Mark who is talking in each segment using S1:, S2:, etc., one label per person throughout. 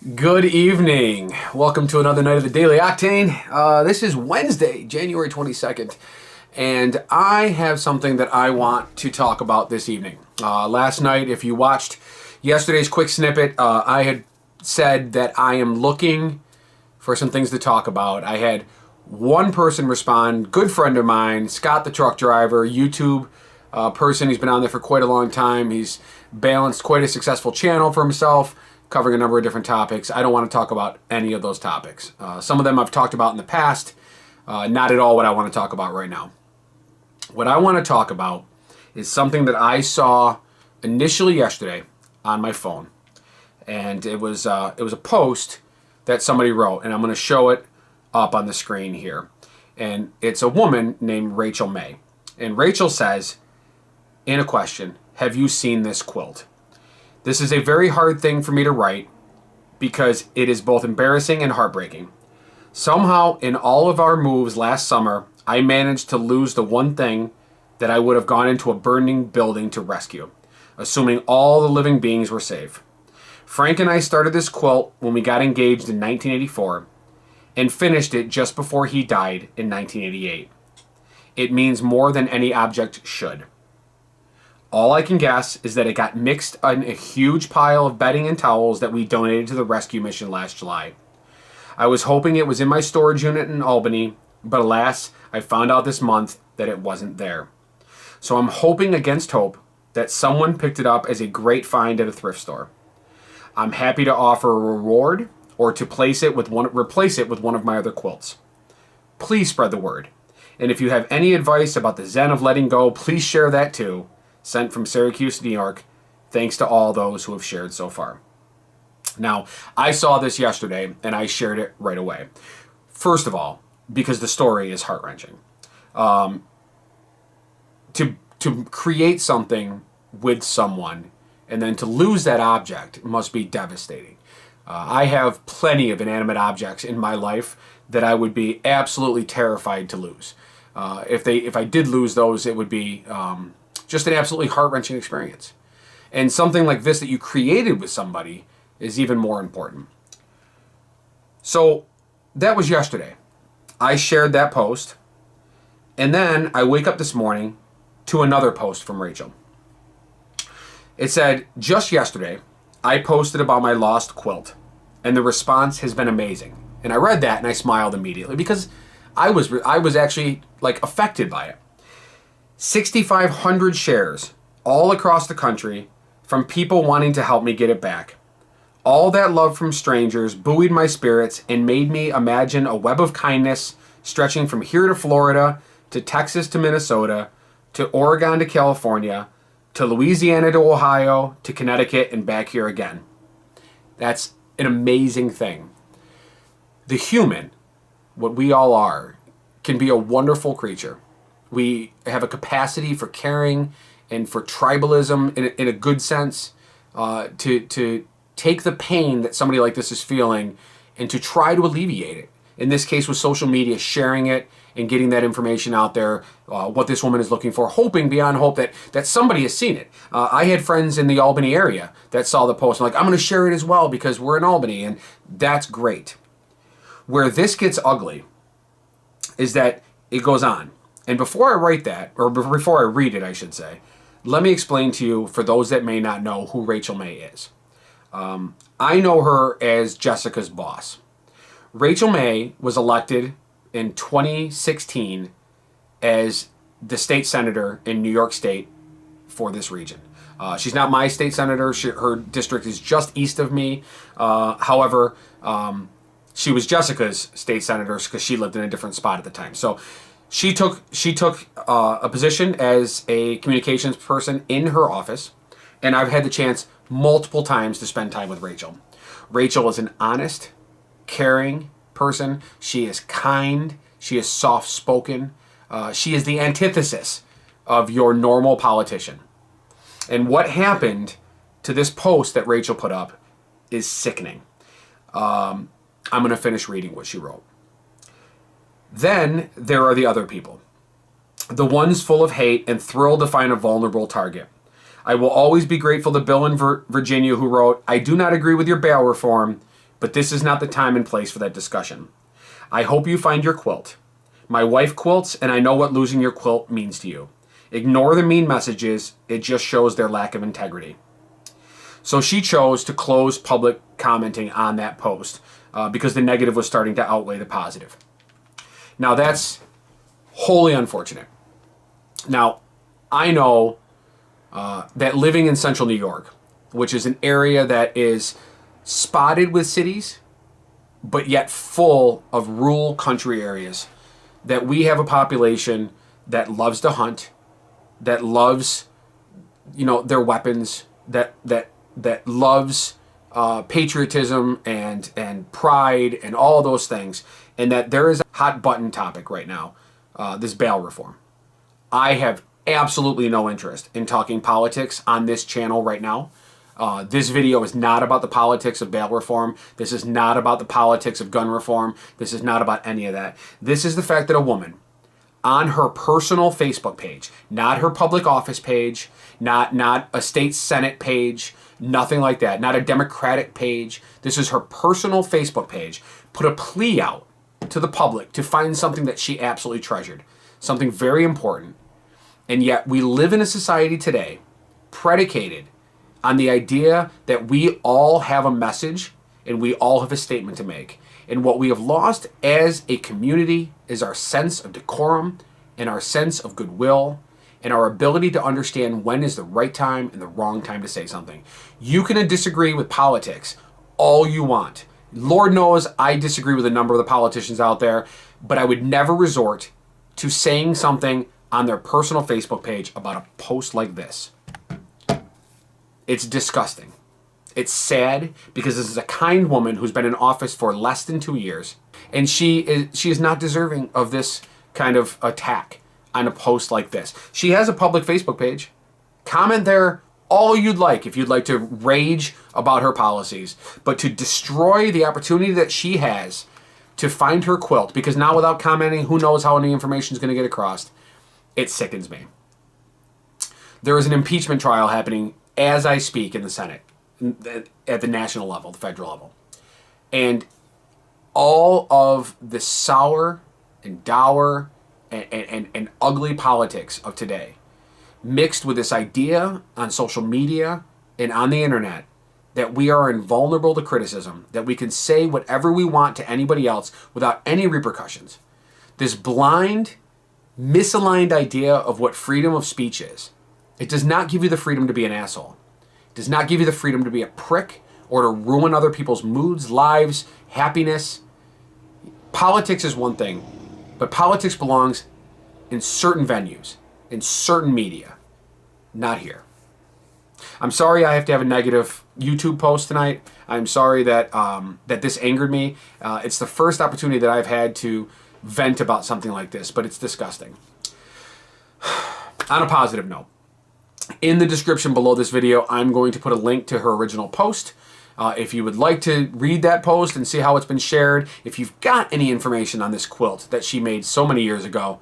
S1: Good evening. Welcome to another night of the Daily Octane. This is Wednesday, January 22nd, and I have something that I want to talk about this evening. Last night, if you watched yesterday's quick snippet, I had said that I am looking for some things to talk about. I had one person respond, good friend of mine, Scott the truck driver, YouTube person. He's been on there for quite a long time. He's balanced quite a successful channel for himself, covering a number of different topics. I don't want to talk about any of those topics. Some of them I've talked about in the past, not at all what I want to talk about right now. What I want to talk about is something that I saw initially yesterday on my phone. And it was a post that somebody wrote, and I'm going to show it up on the screen here. And it's a woman named Rachel May. And Rachel says, in a question, have you seen this quilt? This is a very hard thing for me to write because it is both embarrassing and heartbreaking. Somehow, in all of our moves last summer, I managed to lose the one thing that I would have gone into a burning building to rescue, assuming all the living beings were safe. Frank and I started this quilt when we got engaged in 1984 and finished it just before he died in 1988. It means more than any object should. All I can guess is that it got mixed in a huge pile of bedding and towels that we donated to the rescue mission last July. I was hoping it was in my storage unit in Albany, but alas, I found out this month that it wasn't there. So I'm hoping against hope that someone picked it up as a great find at a thrift store. I'm happy to offer a reward or to replace it with one of my other quilts. Please spread the word. And if you have any advice about the zen of letting go, please share that too. Sent from Syracuse, New York. Thanks to all those who have shared so far. Now, I saw this yesterday and I shared it right away. First of all, because the story is heart-wrenching. To create something with someone and then to lose that object must be devastating. I have plenty of inanimate objects in my life that I would be absolutely terrified to lose. If I did lose those, it would be just an absolutely heart-wrenching experience. And something like this that you created with somebody is even more important. So that was yesterday. I shared that post, and then I wake up this morning to another post from Rachel. It said, just yesterday, I posted about my lost quilt, and the response has been amazing. And I read that and I smiled immediately because I was actually like affected by it. 6,500 shares all across the country from people wanting to help me get it back. All that love from strangers buoyed my spirits and made me imagine a web of kindness stretching from here to Florida, to Texas to Minnesota, to Oregon to California, to Louisiana to Ohio, to Connecticut, and back here again. That's an amazing thing. The human, what we all are, can be a wonderful creature. We have a capacity for caring and for tribalism in a good sense, to take the pain that somebody like this is feeling and to try to alleviate it. In this case with social media, sharing it and getting that information out there, what this woman is looking for, hoping beyond hope that somebody has seen it. I had friends in the Albany area that saw the post and like, I'm going to share it as well because we're in Albany, and that's great. Where this gets ugly is that it goes on. And before I write that, or before I read it, I should say, let me explain to you, for those that may not know, who Rachel May is. I know her as Jessica's boss. Rachel May was elected in 2016 as the state senator in New York State for this region. She's not my state senator. Her district is just east of me. However, she was Jessica's state senator because she lived in a different spot at the time. So she took a position as a communications person in her office, and I've had the chance multiple times to spend time with Rachel. Rachel is an honest, caring person. She is kind. She is soft-spoken. She is the antithesis of your normal politician. And what happened to this post that Rachel put up is sickening. I'm going to finish reading what she wrote. Then there are the other people, the ones full of hate and thrilled to find a vulnerable target. I will always be grateful to Bill in Virginia who wrote, I do not agree with your bail reform, But this is not the time and place for that discussion. I hope you find your quilt. My wife quilts, and I know what losing your quilt means to you. Ignore the mean messages. It just shows their lack of integrity. So she chose to close public commenting on that post because the negative was starting to outweigh the positive. Now, that's wholly unfortunate. Now, I know that living in central New York, which is an area that is spotted with cities, but yet full of rural country areas, that we have a population that loves to hunt, that loves, their weapons, that loves patriotism and pride and all those things, and that there is a hot button topic right now, this bail reform. I have absolutely no interest in talking politics on this channel right now. This video is not about the politics of bail reform. This is not about the politics of gun reform. This is not about any of that. This is the fact that a woman on her personal Facebook page, not her public office page, not a state Senate page, nothing like that, not a Democratic page. This is her personal Facebook page, put a plea out to the public to find something that she absolutely treasured, something very important. And yet we live in a society today predicated on the idea that we all have a message and we all have a statement to make. And what we have lost as a community is our sense of decorum and our sense of goodwill and our ability to understand when is the right time and the wrong time to say something. You can disagree with politics all you want. Lord knows I disagree with a number of the politicians out there, but I would never resort to saying something on their personal Facebook page about a post like this. It's disgusting. It's sad because this is a kind woman who's been in office for less than 2 years, and she is not deserving of this kind of attack on a post like this. She has a public Facebook page. Comment there all you'd like if you'd like to rage about her policies, but to destroy the opportunity that she has to find her quilt, because now without commenting, who knows how any information is going to get across, it sickens me. There is an impeachment trial happening as I speak in the Senate, at the national level, the federal level. And all of the sour and dour and ugly politics of today, mixed with this idea on social media and on the internet that we are invulnerable to criticism, that we can say whatever we want to anybody else without any repercussions. This blind, misaligned idea of what freedom of speech is. It does not give you the freedom to be an asshole. It does not give you the freedom to be a prick or to ruin other people's moods, lives, happiness. Politics is one thing, but politics belongs in certain venues, in certain media, not here. I'm sorry I have to have a negative YouTube post tonight. I'm sorry that that this angered me. It's the first opportunity that I've had to vent about something like this, but it's disgusting. On a positive note, in the description below this video, I'm going to put a link to her original post. If you would like to read that post and see how it's been shared, if you've got any information on this quilt that she made so many years ago,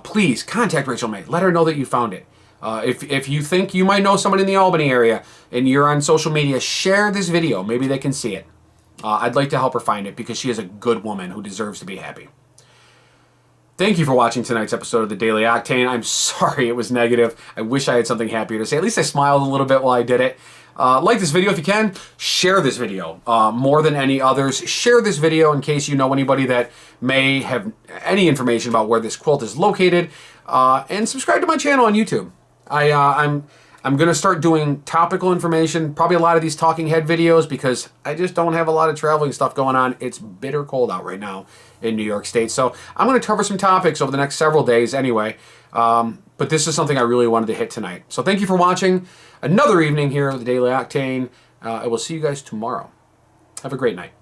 S1: please contact Rachel May. Let her know that you found it. If you think you might know someone in the Albany area and you're on social media, share this video. Maybe they can see it. I'd like to help her find it because she is a good woman who deserves to be happy. Thank you for watching tonight's episode of the Daily Octane. I'm sorry it was negative. I wish I had something happier to say. At least I smiled a little bit while I did it. Like this video if you can. Share this video more than any others. Share this video in case you know anybody that may have any information about where this quilt is located. And subscribe to my channel on YouTube. I'm going to start doing topical information, probably a lot of these talking head videos because I just don't have a lot of traveling stuff going on. It's bitter cold out right now in New York State. So I'm going to cover some topics over the next several days anyway. But this is something I really wanted to hit tonight. So thank you for watching another evening here of the Daily Octane. I will see you guys tomorrow. Have a great night.